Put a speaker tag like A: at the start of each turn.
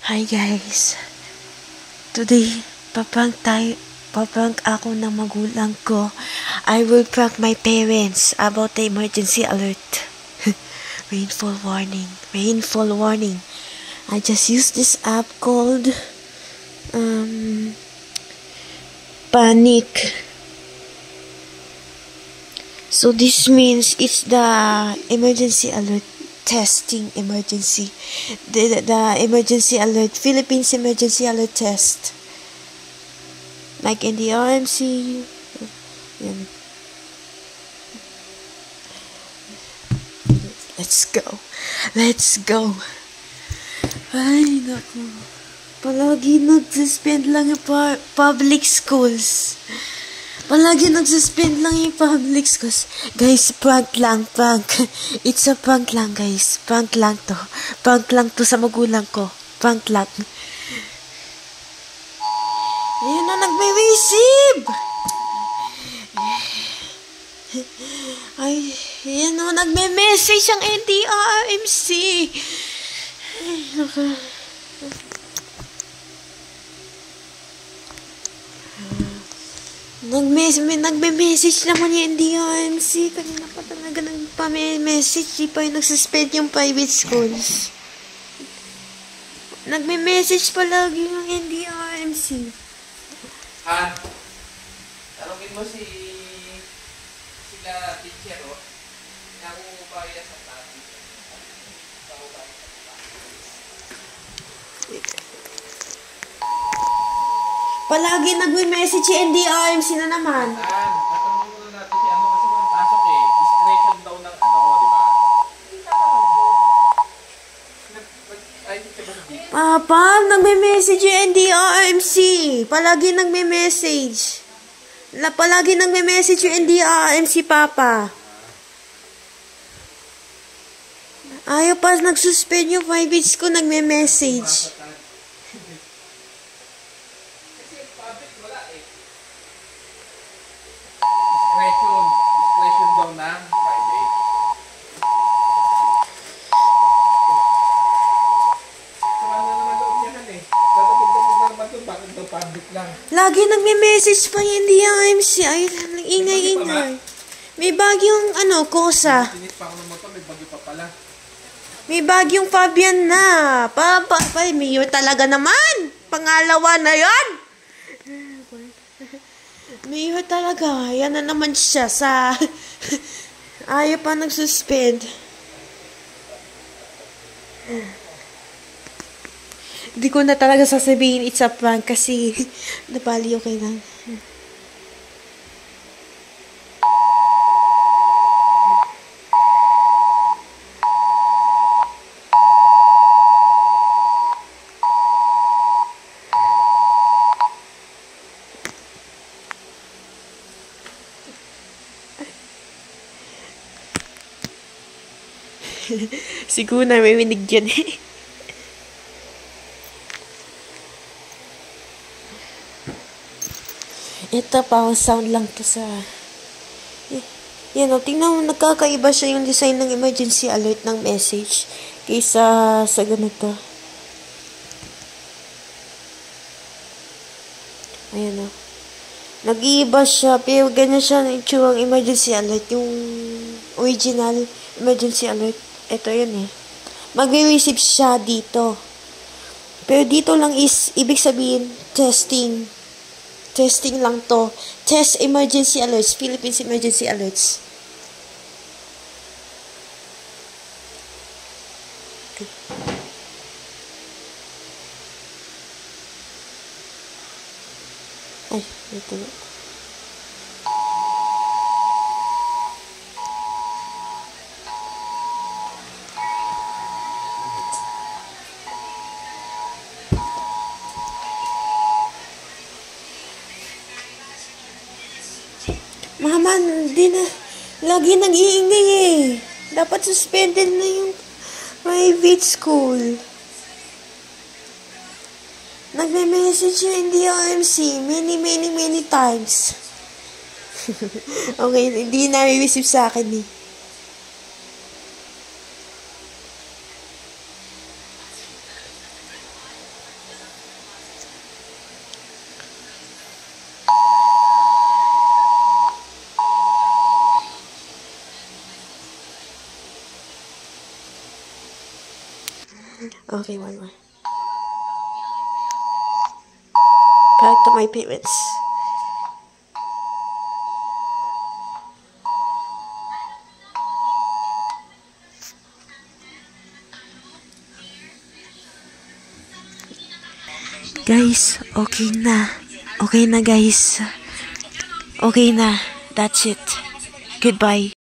A: Hi guys, today paprank ako ng magulang ko. I will prank my parents about the emergency alert. Rainfall warning. I just used this app called Panic. So this means it's the emergency alert testing emergency. The emergency alert, Philippines emergency alert test. Like in the RMC. Yan. Let's go. Ay, naku. Palagi nag-suspend lang yung public schools. Guys, prank. It's a prank lang, guys. Prank lang to sa magulang ko. Prank lang. Ayun na, nagme-receive! Ay, ayun na, nagme-message ang NDRMC. Ay, naku. Nagme-message naman yung NDRMC. Kanina pa talaga nagpa-message. Di pa yung nagsuspend yung private schools. Nagme-message palagi yung NDRMC.
B: Han, tanongin mo sila teacher, o. Nakukupaya sa tabi.
A: Palagi nagme-message yung NDRMC na naman.
B: Tatanungin muna natin si ano kasi walang pasok eh. Discretion daw ng ano, di ba?
A: Papa, nagme-message yung NDRMC. Palagi nagme-message yung NDRMC, Papa. Ayaw pa nagsuspend yung 5 weeks ko, nagme-message.
B: Discretion daw ng private. Saan na naman loob niya kan eh. Dadapag na naman ito, bakit daw public lang?
A: Lagi nagme-message pa yung NDRMC. Ay, ingay. May bagyong kosa.
B: Tinit pa ako ng motor, may bagyo pa pala.
A: May bagyong Fabian na. Mayor talaga naman. Pangalawa na yan. Mayor talaga. Yan na naman siya sa... Ayaw pa nagsuspend. Hindi ko na talaga sasabihin it's a prank kasi nabaliw kayo lang. Siguro na may winig yan eh. Ito pa, sound lang to sa... Yan o, tingnan mo, nagkakaiba siya yung design ng emergency alert ng message kaysa sa ganito. Ayan o. Nag-iiba siya, pero ganyan siya ng itsurang emergency alert. Yung original emergency alert. Ito yun eh. Magre-receive siya dito. Pero dito lang is, ibig sabihin, testing. Testing lang to. Test emergency alerts. Philippines emergency alerts. Okay. Ay, ito na. Mama, hindi na. Lagi nag-iingay eh. Dapat suspended na yung private school. Nagme-message yung NDRMC many times. Okay, hindi na-receive sa akin eh. Okay, one more. Back to my payments. Guys, okay na. Okay na, guys. Okay na. That's it. Goodbye.